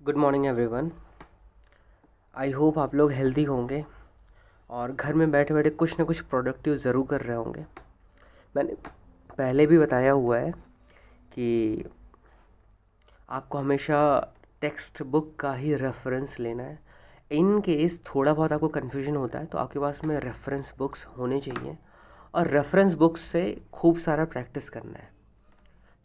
Good morning everyone. I hope आप लोग healthy होंगे और घर में बैठे बैठे कुछ ना कुछ प्रोडक्टिव ज़रूर कर रहे होंगे। मैंने पहले भी बताया हुआ है कि आपको हमेशा टेक्स्ट बुक का ही रेफरेंस लेना है। इन केस थोड़ा बहुत आपको कन्फ्यूजन होता है तो आपके पास में रेफरेंस बुक्स होने चाहिए और रेफरेंस बुक्स से खूब सारा प्रैक्टिस करना है।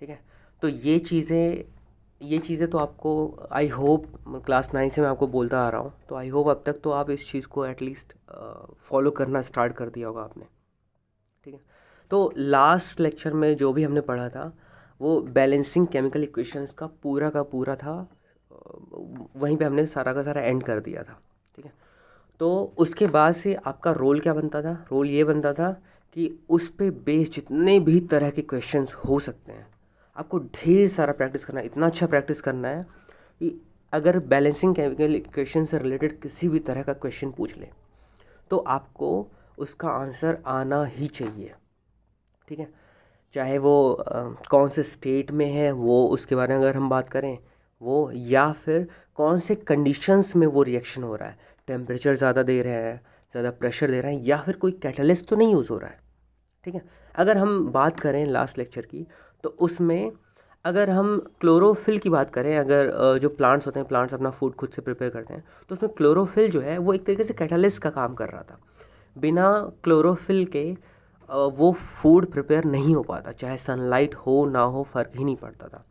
ठीक है, तो ये चीज़ें तो आपको आई होप क्लास 9 से मैं आपको बोलता आ रहा हूँ, तो आई होप अब तक तो आप इस चीज़ को एटलीस्ट फॉलो करना स्टार्ट कर दिया होगा आपने। ठीक है, तो लास्ट लेक्चर में जो भी हमने पढ़ा था वो बैलेंसिंग केमिकल इक्वेशंस का पूरा था। वहीं पे हमने सारा का सारा एंड कर दिया था। ठीक है, तो उसके बाद से आपका रोल क्या बनता था? रोल ये बनता था कि उस पे बेस्ड जितने भी तरह के क्वेश्चंस हो सकते हैं आपको ढेर सारा प्रैक्टिस करना है। इतना अच्छा प्रैक्टिस करना है कि अगर बैलेंसिंग केमिकल इक्वेशन से रिलेटेड किसी भी तरह का क्वेश्चन पूछ ले तो आपको उसका आंसर आना ही चाहिए। ठीक है, चाहे वो कौन से स्टेट में है वो उसके बारे में अगर हम बात करें वो, या फिर कौन से कंडीशंस में वो रिएक्शन हो रहा है, टेम्परेचर ज़्यादा दे रहे हैं, ज़्यादा प्रेशर दे रहे हैं, या फिर कोई कैटलिस्ट तो नहीं यूज़ हो रहा है। ठीक है, अगर हम बात करें लास्ट लेक्चर की तो उसमें अगर हम क्लोरोफिल की बात करें, अगर जो प्लांट्स होते हैं, प्लांट्स अपना फूड खुद से प्रिपेयर करते हैं, तो उसमें क्लोरोफिल जो है वो एक तरीके से कैटलिस्ट का काम कर रहा था। बिना क्लोरोफिल के वो फूड प्रिपेयर नहीं हो पाता, चाहे सनलाइट हो ना हो फ़र्क ही नहीं पड़ता था।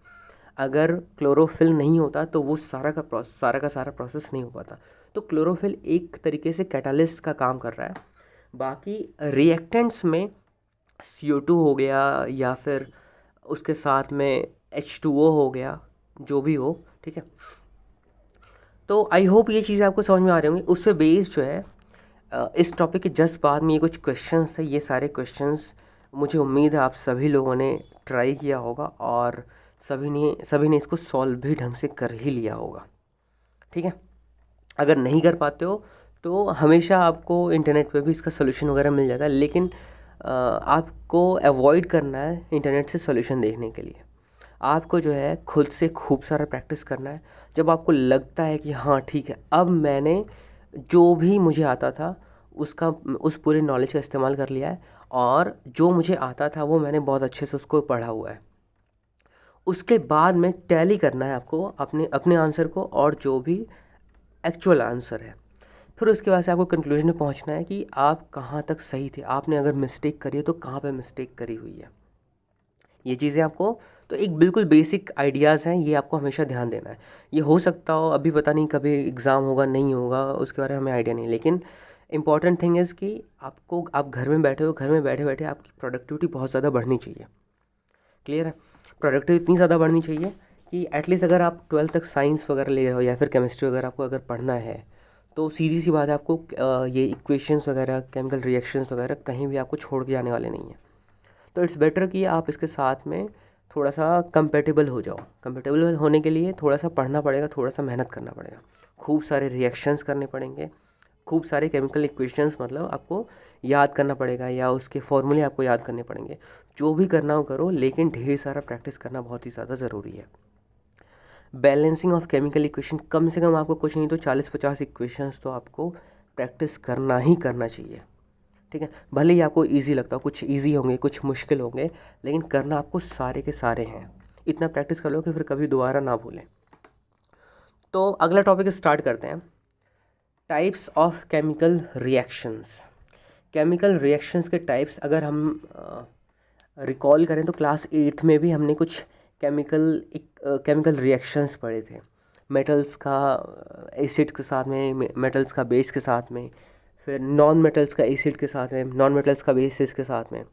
अगर क्लोरोफिल नहीं होता तो वो सारा प्रोसेस नहीं हो पाता। तो क्लोरोफिल एक तरीके से कैटालिस्ट का काम कर रहा है। बाकी रिएक्टेंट्स में CO2 हो गया या फिर उसके साथ में H2O हो गया, जो भी हो। ठीक है, तो आई होप ये चीज़ें आपको समझ में आ रही होंगी। उस पर बेस्ड जो है इस टॉपिक के जस्ट बाद में ये कुछ क्वेश्चंस थे। ये सारे क्वेश्चंस मुझे उम्मीद है आप सभी लोगों ने ट्राई किया होगा और सभी ने इसको सॉल्व भी ढंग से कर ही लिया होगा। ठीक है, अगर नहीं कर पाते हो तो हमेशा आपको इंटरनेट पे भी इसका सोल्यूशन वगैरह मिल जाएगा, लेकिन आपको अवॉइड करना है इंटरनेट से सोल्यूशन देखने के लिए। आपको जो है खुद से खूब सारा प्रैक्टिस करना है। जब आपको लगता है कि हाँ ठीक है, अब मैंने जो भी मुझे आता था उस पूरे नॉलेज का इस्तेमाल कर लिया है और जो मुझे आता था वो मैंने बहुत अच्छे से उसको पढ़ा हुआ है, उसके बाद में टैली करना है आपको अपने अपने आंसर को और जो भी एक्चुअल आंसर है। फिर उसके बाद से आपको कंक्लूजन में पहुंचना है कि आप कहाँ तक सही थे, आपने अगर मिस्टेक करी है तो कहाँ पे मिस्टेक करी हुई है। ये चीज़ें आपको, तो एक बिल्कुल बेसिक आइडियाज़ हैं, ये आपको हमेशा ध्यान देना है। ये हो सकता हो अभी पता नहीं कभी एग्ज़ाम होगा नहीं होगा, उसके बारे में हमें आइडिया नहीं, लेकिन इंपॉर्टेंट थिंग इज़ कि आप घर में बैठे हो, घर में बैठे बैठे आपकी प्रोडक्टिविटी बहुत ज़्यादा बढ़नी चाहिए। क्लियर है? प्रोडक्टिविटी इतनी ज़्यादा बढ़नी चाहिए कि एटलीस्ट अगर आप 12th तक साइंस वगैरह ले रहे हो या फिर केमिस्ट्री वगैरह आपको अगर पढ़ना है तो सीधी सी बात है, आपको ये इक्वेशंस वगैरह, केमिकल रिएक्शंस वगैरह कहीं भी आपको छोड़ के जाने वाले नहीं हैं। तो इट्स बेटर कि आप इसके साथ में थोड़ा सा कंपेटेबल हो जाओ। कंपेटेबल होने के लिए थोड़ा सा पढ़ना पड़ेगा, थोड़ा सा मेहनत करना पड़ेगा, खूब सारे रिएक्शंस करने पड़ेंगे, खूब सारे केमिकल इक्वेशंस मतलब आपको याद करना पड़ेगा या उसके फॉर्मूले आपको याद करने पड़ेंगे। जो भी करना हो करो, लेकिन ढेर सारा प्रैक्टिस करना बहुत ही ज़्यादा ज़रूरी है। बैलेंसिंग ऑफ केमिकल इक्वेशन कम से कम आपको कुछ नहीं तो 40-50 इक्वेशंस तो आपको प्रैक्टिस करना ही करना चाहिए। ठीक है, भले ही आपको इजी लगता हो, कुछ इजी होंगे कुछ मुश्किल होंगे, लेकिन करना आपको सारे के सारे हैं। इतना प्रैक्टिस कर लो कि फिर कभी दोबारा ना भूलें। तो अगला टॉपिक स्टार्ट करते हैं, types of chemical reactions. Chemical reactions के टाइप्स अगर हम रिकॉल करें तो क्लास 8th में भी हमने कुछ केमिकल रिएक्शंस पढ़े थे। मेटल्स का एसिड के साथ में, मेटल्स का बेस के साथ में, फिर नॉन मेटल्स का एसिड के साथ में, नॉन मेटल्स का बेसिस के साथ में,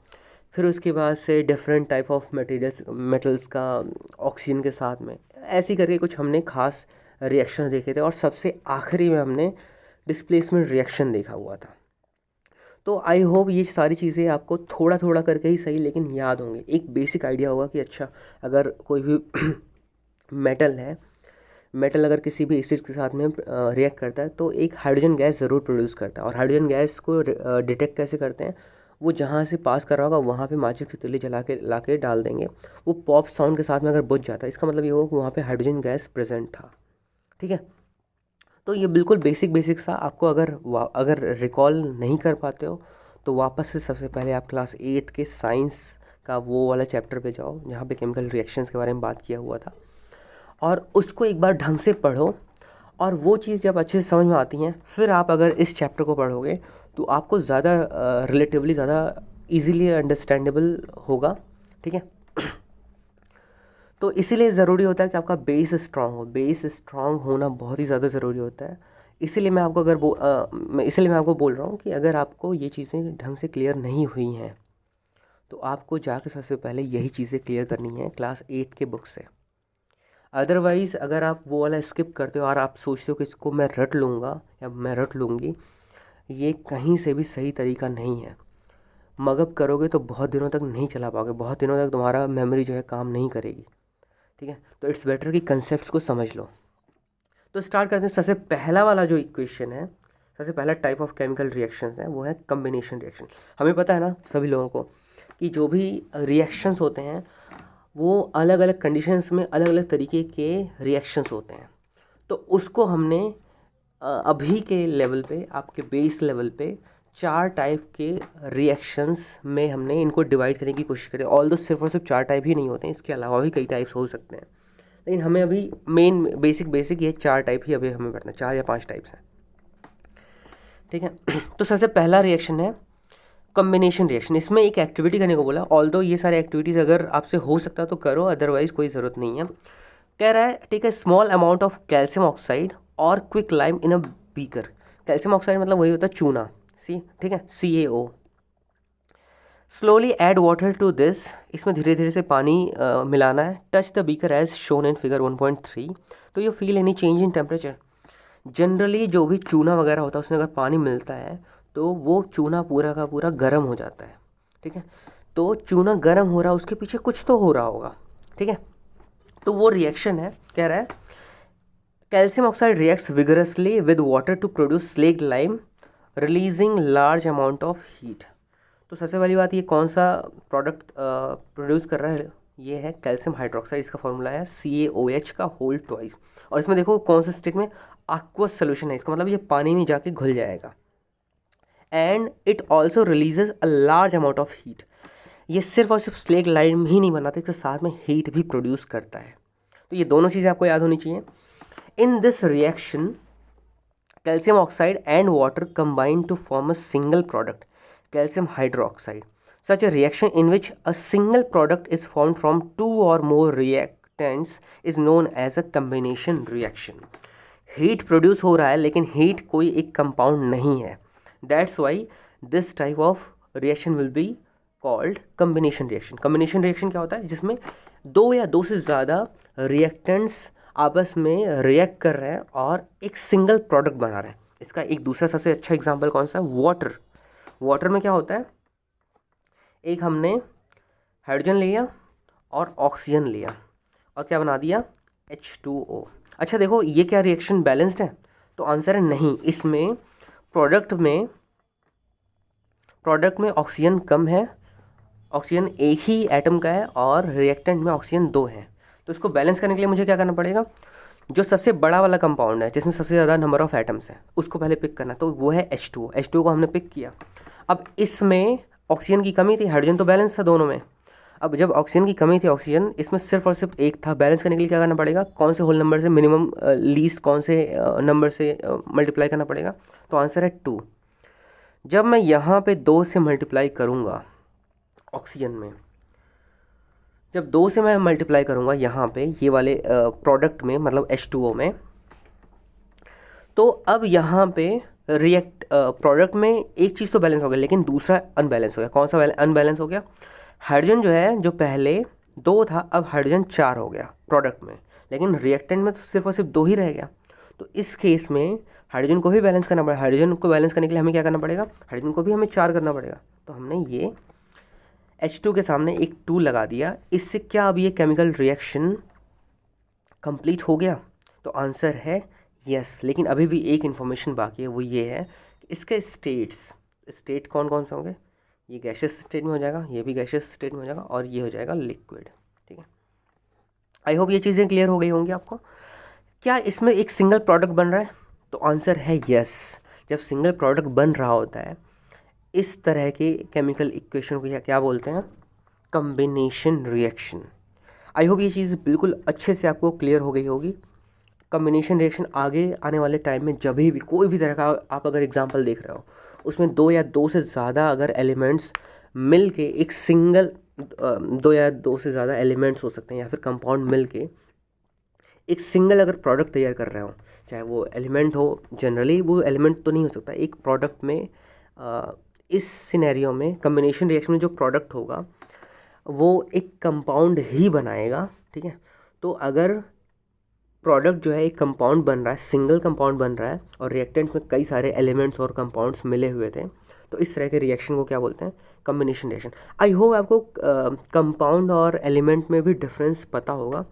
फिर उसके बाद से डिफरेंट टाइप ऑफ मेटल्स का ऑक्सीजन के साथ में, ऐसे करके कुछ हमने खास रिएक्शंस देखे थे और सबसे आखिरी में हमने डिस्प्लेसमेंट रिएक्शन देखा हुआ था। तो आई होप ये सारी चीज़ें आपको थोड़ा थोड़ा करके ही सही लेकिन याद होंगे, एक बेसिक आइडिया होगा कि अच्छा अगर कोई भी मेटल है, मेटल अगर किसी भी एसिड के साथ में रिएक्ट करता है तो एक हाइड्रोजन गैस ज़रूर प्रोड्यूस करता है। और हाइड्रोजन गैस को डिटेक्ट कैसे करते हैं, वो जहाँ से पास कर रहा होगा वहाँ पे माचिस की तीली जला के ला के डाल देंगे, वो पॉप साउंड के साथ में अगर बुझ जाता है इसका मतलब ये होगा कि वहाँ पे हाइड्रोजन गैस प्रेजेंट था। ठीक है। तो ये बिल्कुल बेसिक सा आपको अगर रिकॉल नहीं कर पाते हो तो वापस से सबसे पहले आप क्लास 8 के साइंस का वो वाला चैप्टर पे जाओ जहाँ पे केमिकल रिएक्शंस के बारे में बात किया हुआ था, और उसको एक बार ढंग से पढ़ो। और वो चीज़ जब अच्छे से समझ में आती हैं, फिर आप अगर इस चैप्टर को पढ़ोगे तो आपको ज़्यादा रिलेटिवली ज़्यादा इजीली अंडरस्टैंडेबल होगा। ठीक है। तो इसीलिए ज़रूरी होता है कि आपका बेस स्ट्रांग हो। बेस स्ट्रांग होना बहुत ही ज़्यादा ज़रूरी होता है। इसीलिए मैं आपको इसलिए मैं आपको बोल रहा हूँ कि अगर आपको ये चीज़ें ढंग से क्लियर नहीं हुई हैं तो आपको जाकर सबसे पहले यही चीज़ें क्लियर करनी है क्लास 8 के बुक से। अदरवाइज़ अगर आप वो वाला स्किप करते हो और आप सोचते हो कि इसको मैं रट लूँगा या मैं रट लूँगी, ये कहीं से भी सही तरीका नहीं है। मगअप करोगे तो बहुत दिनों तक नहीं चला पाओगे, बहुत दिनों तक तुम्हारा मेमोरी जो है काम नहीं करेगी। ठीक है। तो इट्स बेटर कि कंसेप्ट्स को समझ लो। तो स्टार्ट करते हैं। सबसे पहला वाला जो इक्वेशन है, सबसे पहला टाइप ऑफ केमिकल रिएक्शंस है वो है कम्बिनेशन रिएक्शन। हमें पता है ना सभी लोगों को कि जो भी रिएक्शंस होते हैं वो अलग अलग कंडीशंस में अलग अलग तरीके के रिएक्शंस होते हैं। तो उसको हमने अभी के लेवल पे, आपके बेस लेवल पे 4 टाइप के रिएक्शंस में हमने इनको डिवाइड करने की कोशिश करी। ऑल्दो सिर्फ और सिर्फ 4 टाइप ही नहीं होते हैं, इसके अलावा भी कई टाइप्स हो सकते हैं, लेकिन हमें अभी मेन बेसिक ये 4 टाइप ही अभी हमें पढ़ना है, 4 या 5 टाइप्स हैं। ठीक है। तो सबसे पहला रिएक्शन है कॉम्बिनेशन रिएक्शन। इसमें एक एक्टिविटी करने को बोला। ऑल्दो ये सारे एक्टिविटीज़ अगर आपसे हो सकता है तो करो, अदरवाइज कोई ज़रूरत नहीं है। कह रहा है take a small amount of calcium oxide और quick lime in a beaker. Calcium oxide मतलब वही होता है चूना, ठीक है, CaO। Slowly add water to this. इसमें धीरे धीरे से पानी मिलाना है। Touch the beaker as shown in figure 1.3 तो you feel any change in temperature. Generally जो भी चूना वगैरह होता है उसमें अगर पानी मिलता है तो वो चूना पूरा का पूरा गर्म हो जाता है। ठीक है। तो चूना गर्म हो रहा है, उसके पीछे कुछ तो हो रहा होगा। ठीक है। तो वो रिएक्शन है। कह रहा है calcium oxide reacts vigorously with water to produce slaked lime releasing large amount of heat. तो सबसे पहली बात, ये कौन सा प्रोडक्ट प्रोड्यूस कर रहा है? ये है कैल्शियम हाइड्रोक्साइड। इसका फॉर्मूला है CaOH का होल ट्वाइस। और इसमें देखो कौन से स्टेट में, aqueous सोल्यूशन है, इसका मतलब ये पानी में जाके घुल जाएगा। And it also releases a large amount of heat. ये सिर्फ और सिर्फ स्लेग लाइम ही नहीं बनाता, इसके साथ में हीट भी प्रोड्यूस करता है। तो ये दोनों चीज़ें आपको याद होनी चाहिए। In this reaction calcium oxide and water combine to form a single product, calcium hydroxide. Such a reaction in which a single product is formed from 2 or more reactants is known as a combination reaction. Heat produce हो रहा है लेकिन heat कोई एक compound नहीं है. That's why this type of reaction will be called combination reaction. Combination reaction क्या होता है? जिसमें 2 या 2 से ज़्यादा reactants आपस में react कर रहे हैं और एक single product बना रहे हैं। इसका एक दूसरा सबसे अच्छा एग्जाम्पल कौन सा है? वाटर। वाटर में क्या होता है, एक हमने हाइड्रोजन लिया और ऑक्सीजन लिया और क्या बना दिया? H2O। अच्छा देखो, ये क्या रिएक्शन बैलेंस्ड है? तो आंसर है नहीं। इसमें प्रोडक्ट में ऑक्सीजन कम है, ऑक्सीजन एक ही एटम का है और रिएक्टेंट में ऑक्सीजन 2 है। तो इसको बैलेंस करने के लिए मुझे क्या करना पड़ेगा? जो सबसे बड़ा वाला कंपाउंड है जिसमें सबसे ज़्यादा नंबर ऑफ एटम्स हैं उसको पहले पिक करना। तो वो है H2O। H2O को हमने पिक किया। अब इसमें ऑक्सीजन की कमी थी, हाइड्रोजन तो बैलेंस था दोनों में। अब जब ऑक्सीजन की कमी थी, ऑक्सीजन इसमें सिर्फ और सिर्फ एक था। बैलेंस करने के लिए क्या करना पड़ेगा? कौन से होल नंबर से मिनिमम लीस्ट कौन से नंबर से मल्टीप्लाई करना पड़ेगा? तो आंसर है 2। जब मैं यहाँ पे 2 से मल्टीप्लाई करूँगा ऑक्सीजन में, जब 2 से मैं मल्टीप्लाई करूँगा यहाँ पे ये वाले प्रोडक्ट में, मतलब H2O में, तो अब यहाँ पे प्रोडक्ट में एक चीज़ तो बैलेंस हो गया लेकिन दूसरा अनबैलेंस हो गया। कौन सा अनबैलेंस हो गया? हाइड्रोजन जो है, जो पहले 2 था अब हाइड्रोजन 4 हो गया प्रोडक्ट में, लेकिन रिएक्टेंट में तो सिर्फ और सिर्फ 2 ही रह गया। तो इस केस में हाइड्रोजन को भी बैलेंस करना पड़ेगा। हाइड्रोजन को बैलेंस करने के लिए हमें क्या करना पड़ेगा? हाइड्रोजन को भी हमें 4 करना पड़ेगा। तो हमने ये H2 के सामने एक 2 लगा दिया। इससे क्या अब ये केमिकल रिएक्शन कंप्लीट हो गया? तो आंसर है यस। लेकिन अभी भी एक इन्फॉर्मेशन बाकी है, वो ये है कि इसके स्टेट कौन कौन से होंगे? ये गैशियस स्टेट में हो जाएगा, ये भी गैशियस स्टेट में हो जाएगा और ये हो जाएगा लिक्विड। ठीक है। आई होप ये चीज़ें क्लियर हो गई होंगी आपको। क्या इसमें एक सिंगल प्रोडक्ट बन रहा है? तो आंसर है यस। जब सिंगल प्रोडक्ट बन रहा होता है इस तरह के केमिकल इक्वेशन को क्या बोलते हैं? Combination reaction. आई होप ये चीज़ बिल्कुल अच्छे से आपको क्लियर हो गई होगी। कम्बिनेशन रिएक्शन आगे आने वाले टाइम में जब भी कोई भी तरह का आप अगर एग्जांपल देख रहे हो उसमें दो या दो से ज़्यादा अगर एलिमेंट्स मिल के एक सिंगल दो या दो से ज़्यादा एलिमेंट्स हो सकते हैं या फिर कंपाउंड मिल के एक सिंगल अगर प्रोडक्ट तैयार कर रहे हो, चाहे वो एलिमेंट हो, जनरली वो एलिमेंट तो नहीं हो सकता एक प्रोडक्ट में। इस सिनेरियो में कम्बिनेशन रिएक्शन में जो प्रोडक्ट होगा वो एक कंपाउंड ही बनाएगा, ठीक है। तो अगर प्रोडक्ट जो है एक कंपाउंड बन रहा है, सिंगल कंपाउंड बन रहा है और रिएक्टेंट्स में कई सारे एलिमेंट्स और कंपाउंड्स मिले हुए थे, तो इस तरह के रिएक्शन को क्या बोलते हैं? Combination reaction. आई होप आपको कंपाउंड और एलिमेंट में भी डिफरेंस पता होगा।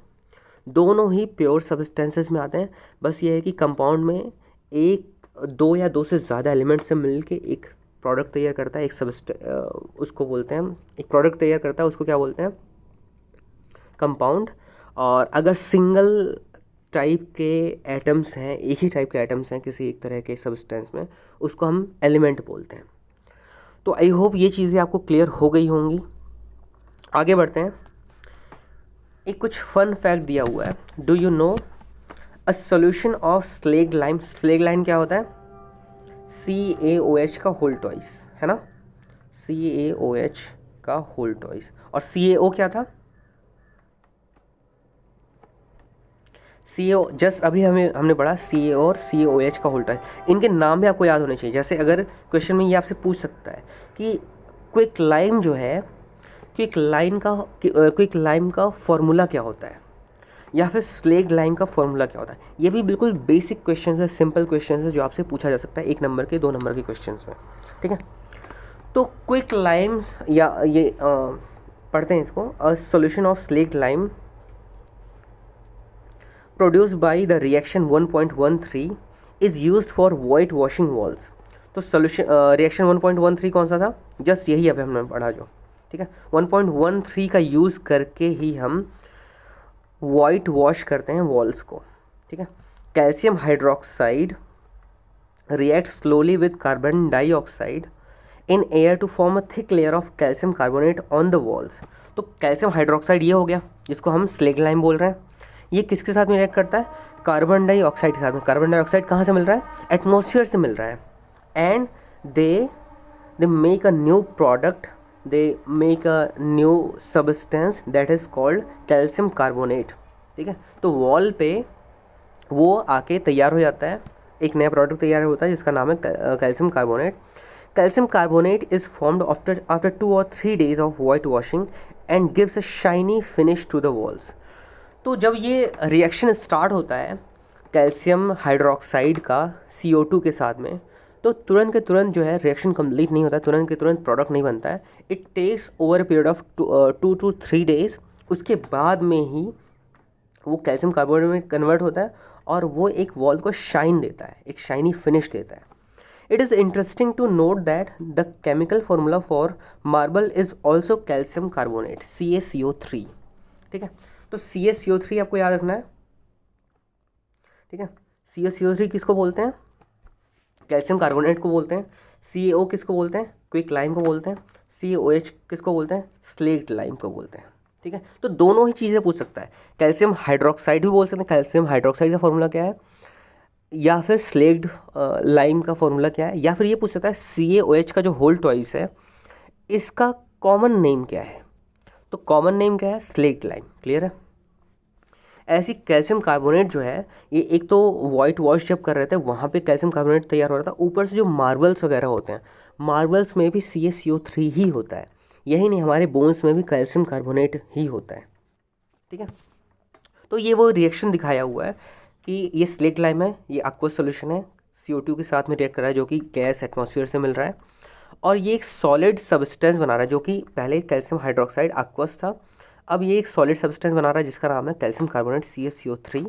दोनों ही प्योर सब्सटेंसेस में आते हैं, बस ये है कि कंपाउंड में एक दो या दो से ज़्यादा एलिमेंट से मिलके एक प्रोडक्ट तैयार करता है, उसको बोलते हैं, एक प्रोडक्ट तैयार करता है उसको क्या बोलते हैं? कंपाउंड। और अगर सिंगल टाइप के एटम्स हैं, एक ही टाइप के एटम्स हैं किसी एक तरह के सब्सटेंस में, उसको हम एलिमेंट बोलते हैं। तो आई होप ये चीज़ें आपको क्लियर हो गई होंगी। आगे बढ़ते हैं। एक कुछ फन फैक्ट दिया हुआ है। Do you know a solution of slaked lime? Slaked lime क्या होता है? CaOH का होल ट्वाइस, है ना? CaOH का होल ट्वाइस। और CaO क्या था? CaO जस्ट अभी हमने पढ़ा CaO और CaOH का होल ट्वाइस। इनके नाम भी आपको याद होने चाहिए। जैसे अगर क्वेश्चन में ये आपसे पूछ सकता है कि क्विक लाइम जो है, क्विक लाइम का फॉर्मूला क्या होता है, या फिर स्लेग लाइम का फॉर्मूला क्या होता है। ये भी बिल्कुल बेसिक क्वेश्चन है, सिंपल क्वेश्चन है जो आपसे पूछा जा सकता है 1 नंबर के 2 नंबर के क्वेश्चन में, ठीक है। तो क्विक लाइम्स या ये पढ़ते हैं इसको। A solution of slaked lime produced by the reaction 1.13 is used for white washing walls. तो सॉल्यूशन रिएक्शन 1.13 कौन सा था? जस्ट यही अभी हमने पढ़ा जो, ठीक है। 1.13 का यूज़ करके ही हम वाइट वॉश करते हैं वॉल्स को, ठीक है। Calcium hydroxide react slowly with carbon dioxide in air to form a thick layer of calcium carbonate on the walls. तो कैल्शियम हाइड्रोक्साइड ये हो गया जिसको हम स्लेग लाइम बोल रहे हैं। ये किसके साथ में रिएक्ट करता है? कार्बन डाइऑक्साइड के साथ में। कार्बन डाइऑक्साइड कहाँ से मिल रहा है? एटमॉस्फेयर से मिल रहा है। And they make a new product, they make a new substance that is called calcium carbonate, ठीक है। तो वॉल पे वो आके तैयार हो जाता है, एक नया प्रोडक्ट तैयार होता है जिसका नाम है calcium carbonate. Calcium carbonate is formed after 2 or 3 days of whitewashing and gives a shiny finish to the walls. तो जब ये रिएक्शन स्टार्ट होता है कैल्शियम हाइड्रोक्साइड का CO2 के साथ में, तो तुरंत के तुरंत जो है रिएक्शन कंप्लीट नहीं होता है, तुरंत के तुरंत प्रोडक्ट नहीं बनता है। It takes over period of 2 to 3 days। उसके बाद में ही वो कैल्शियम कार्बोनेट में कन्वर्ट होता है और वो एक वॉल को शाइन देता है, एक शाइनी फिनिश देता है। It is interesting to note that the chemical formula for marble is also calcium carbonate, CaCO3, ठीक है। तो CaCO3 आपको याद रखना है, ठीक है। CaCO3 किसको बोलते हैं? कैल्शियम कार्बोनेट को बोलते हैं। CaO किसको बोलते हैं? क्विक लाइम को बोलते हैं। CaOH किसको बोलते हैं? स्लेग्ड लाइम को बोलते हैं, ठीक है। तो दोनों ही चीज़ें पूछ सकता है। कैल्शियम हाइड्रोक्साइड भी बोल सकते हैं, कैल्शियम हाइड्रोक्साइड का फॉर्मूला क्या है, या फिर स्लेग्ड लाइम का फॉर्मूला क्या है, या फिर ये पूछ सकता है CaOH का जो होल ट्वाइस है इसका कॉमन नेम क्या है। तो कॉमन नेम क्या है? स्लेग्ड लाइम। क्लियर है? ऐसी कैल्शियम कार्बोनेट जो है ये एक तो वाइट वॉश जब कर रहे थे वहाँ पे कैल्शियम कार्बोनेट तैयार हो रहा था, ऊपर से जो मार्बल्स वगैरह होते हैं, मार्बल्स में भी CaCO3 ही होता है। यही नहीं, हमारे बोन्स में भी कैल्शियम कार्बोनेट ही होता है, ठीक है। तो ये वो रिएक्शन दिखाया हुआ है कि ये स्लेग्ड लाइम है, ये एक्वस सॉल्यूशन है, CO2 के साथ में रिएक्ट कर रहा है जो कि गैस एटमॉस्फेयर से मिल रहा है, और ये एक सॉलिड सब्सटेंस बना रहा है जो कि पहले कैल्शियम हाइड्रोक्साइड एक्वस था, अब ये एक सॉलिड सब्सटेंस बना रहा है जिसका नाम है कैल्शियम कार्बोनेट CaCO3,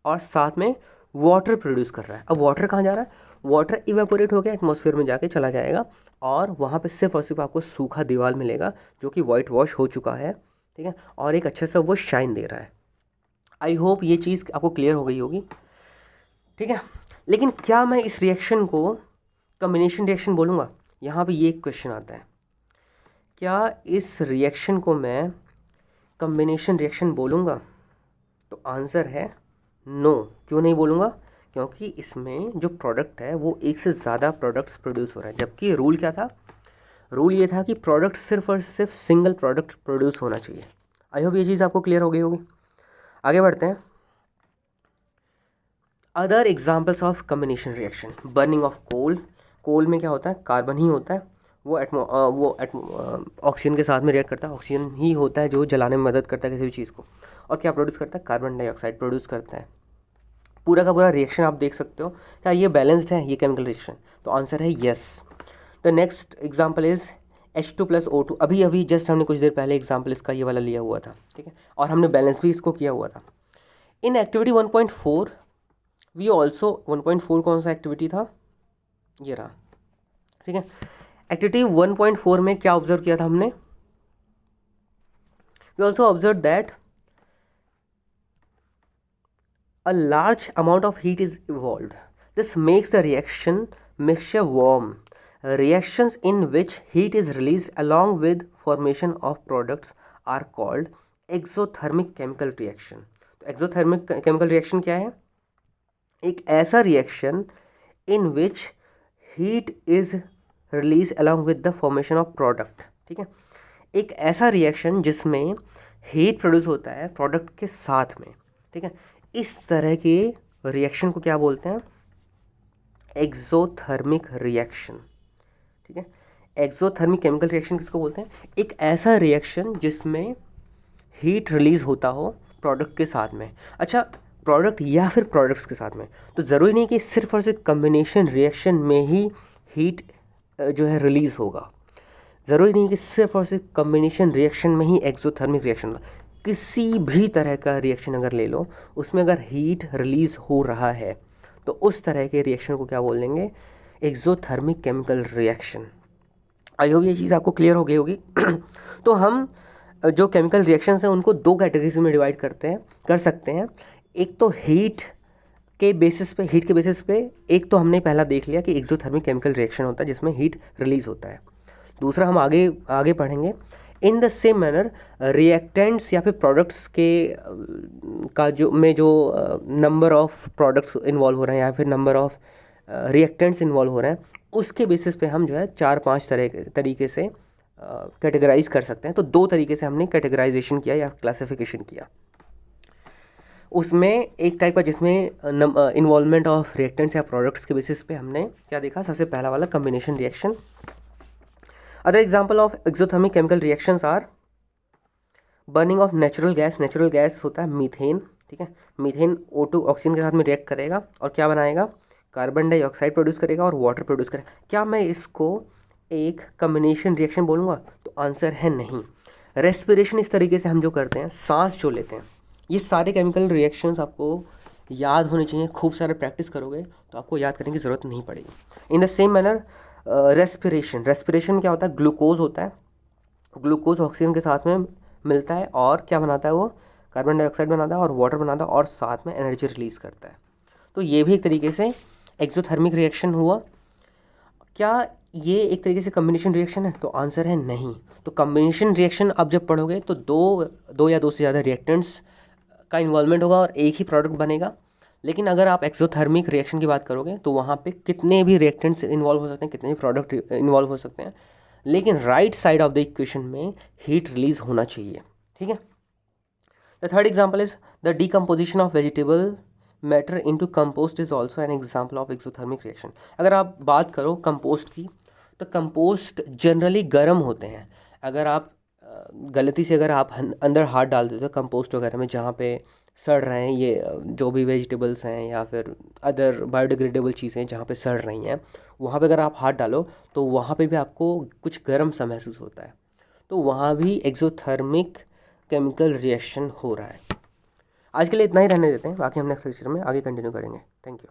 और साथ में वाटर प्रोड्यूस कर रहा है। अब वाटर कहाँ जा रहा है? वाटर इवेपोरेट होकर एटमॉस्फेयर में जाके चला जाएगा और वहाँ पे सिर्फ और सिर्फ आपको सूखा दीवार मिलेगा जो कि वाइट वॉश हो चुका है, ठीक है, और एक अच्छे से वो शाइन दे रहा है। आई होप ये चीज़ आपको क्लियर हो गई होगी, ठीक है। लेकिन क्या मैं इस रिएक्शन को कम्बिनेशन रिएक्शन बोलूँगा? यहाँ पे ये क्वेश्चन आता है, क्या इस रिएक्शन को मैं कम्बिनेशन रिएक्शन बोलूँगा? तो आंसर है नो। क्यों नहीं बोलूँगा? क्योंकि इसमें जो प्रोडक्ट है वो एक से ज़्यादा प्रोडक्ट्स प्रोड्यूस हो रहा है, जबकि रूल क्या था? रूल ये था कि प्रोडक्ट सिर्फ और सिर्फ सिंगल प्रोडक्ट प्रोड्यूस होना चाहिए। आई होप ये चीज़ आपको क्लियर हो गई होगी। आगे बढ़ते हैं। Other examples of combination reaction, burning of coal. Coal में क्या होता है? कार्बन ही होता है, वो ऑक्सीजन के साथ में रिएक्ट करता है। ऑक्सीजन ही होता है जो जलाने में मदद करता है किसी भी चीज़ को, और क्या प्रोड्यूस करता है? कार्बन डाइऑक्साइड प्रोड्यूस करता है। पूरा का पूरा रिएक्शन आप देख सकते हो, क्या ये बैलेंस्ड है, ये केमिकल रिएक्शन? तो आंसर है yes. The next example is H2+O2। अभी अभी जस्ट हमने कुछ देर पहले एग्जाम्पल इसका ये वाला लिया हुआ था, ठीक है, और हमने बैलेंस भी इसको किया हुआ था। इन एक्टिविटी 1.4 वी ऑल्सो 1.4 कौन सा एक्टिविटी था? ये रहा, ठीक है। एक्टिविटी 1.4 में क्या ऑब्जर्व किया था हमने? We also observe that a large amount of heat is evolved. This makes the reaction mixture warm. Reactions in which heat is released along with formation of products are called exothermic chemical reaction. तो exothermic chemical reaction क्या है? एक ऐसा reaction in which heat is released along with the formation of product, ठीक है। एक ऐसा reaction जिसमें heat produce होता है product के साथ में, ठीक है। इस तरह के रिएक्शन को क्या बोलते हैं? एक्सोथर्मिक रिएक्शन, ठीक है। एक्सोथर्मिक केमिकल रिएक्शन किसको बोलते हैं? एक ऐसा रिएक्शन जिसमें हीट रिलीज होता हो प्रोडक्ट के साथ में। अच्छा, प्रोडक्ट या फिर प्रोडक्ट्स के साथ में, तो ज़रूरी नहीं कि सिर्फ और सिर्फ कम्बिनेशन रिएक्शन में ही हीट जो है रिलीज़ होगा। ज़रूरी नहीं कि सिर्फ और सिर्फ कम्बिनेशन रिएक्शन में ही एक्सोथर्मिक रिएक्शन होगा। किसी भी तरह का रिएक्शन अगर ले लो, उसमें अगर हीट रिलीज़ हो रहा है तो उस तरह के रिएक्शन को क्या बोलेंगे? Exothermic chemical reaction. I hope ये चीज़ आपको क्लियर हो गई होगी। तो हम जो केमिकल रिएक्शंस हैं उनको दो कैटेगरीज में डिवाइड कर सकते हैं। एक तो हीट के बेसिस पे एक तो हमने पहला देख लिया कि एक्सोथर्मिक केमिकल रिएक्शन होता है जिसमें हीट रिलीज़ होता है। दूसरा हम आगे पढ़ेंगे। In the same manner reactants या फिर प्रोडक्ट्स के जो नंबर ऑफ प्रोडक्ट्स इन्वॉल्व हो रहे हैं या फिर नंबर ऑफ रिएक्टेंट्स इन्वॉल्व हो रहे हैं, उसके बेसिस पे हम जो है 4-5 तरीके से कैटेगराइज कर सकते हैं। तो दो तरीके से हमने कैटेगराइजेशन किया या क्लासिफिकेशन किया। उसमें एक टाइप का जिसमें इन्वॉल्वमेंट ऑफ रिएक्टेंट्स या प्रोडक्ट्स के बेसिस पे हमने क्या देखा? सबसे पहला वाला combination reaction. Other example of exothermic chemical reactions are burning of natural gas। Natural gas होता है मीथेन, ठीक है। मीथेन O2 ऑक्सीजन के साथ में रिएक्ट करेगा और क्या बनाएगा? कार्बन डाइऑक्साइड प्रोड्यूस करेगा और वाटर प्रोड्यूस करेगा। क्या मैं इसको एक कम्बिनेशन रिएक्शन बोलूँगा? तो आंसर है नहीं। रेस्पिरेशन इस तरीके से हम जो करते हैं, सांस जो लेते हैं, ये सारे केमिकल रिएक्शंस आपको याद होने चाहिए। खूब सारे प्रैक्टिस करोगे तो आपको याद करने की ज़रूरत नहीं पड़ेगी। In the same manner respiration क्या होता है? ग्लूकोज होता है। ग्लूकोज ऑक्सीजन के साथ में मिलता है और क्या बनाता है? वो कार्बन डाइऑक्साइड बनाता है और वाटर बनाता है और साथ में एनर्जी रिलीज़ करता है। तो ये भी एक तरीके से एक्सोथर्मिक रिएक्शन हुआ। क्या ये एक तरीके से कम्बिनेशन रिएक्शन है? तो आंसर है नहीं। तो कम्बिनेशन रिएक्शन आप जब पढ़ोगे तो दो या दो से ज़्यादा रिएक्टेंट्स का इन्वॉल्वमेंट होगा और एक ही प्रोडक्ट बनेगा। लेकिन अगर आप एक्सोथर्मिक रिएक्शन की बात करोगे तो वहाँ पे कितने भी रिएक्टेंट्स इन्वॉल्व हो सकते हैं, कितने भी प्रोडक्ट इन्वॉल्व हो सकते हैं, लेकिन right side of the equation में हीट रिलीज होना चाहिए, ठीक है। The third example is the decomposition of vegetable matter into compost is also an example of exothermic reaction. अगर आप बात करो कंपोस्ट की, तो कंपोस्ट जनरली गर्म होते हैं। अगर आप गलती से अगर आप अंदर हाथ डाल देते हो कंपोस्ट वगैरह में जहाँ पे सड़ रहे हैं ये जो भी वेजिटेबल्स हैं या फिर अदर बायोडिग्रेडेबल चीज़ें जहाँ पे सड़ रही हैं, वहाँ पे अगर आप हाथ डालो तो वहाँ पे भी आपको कुछ गर्म सा महसूस होता है। तो वहाँ भी एक्सोथर्मिक केमिकल रिएक्शन हो रहा है। आज के लिए इतना ही रहने देते हैं, बाकी हम नेक्स्ट लेक्चर में आगे कंटिन्यू करेंगे। Thank you.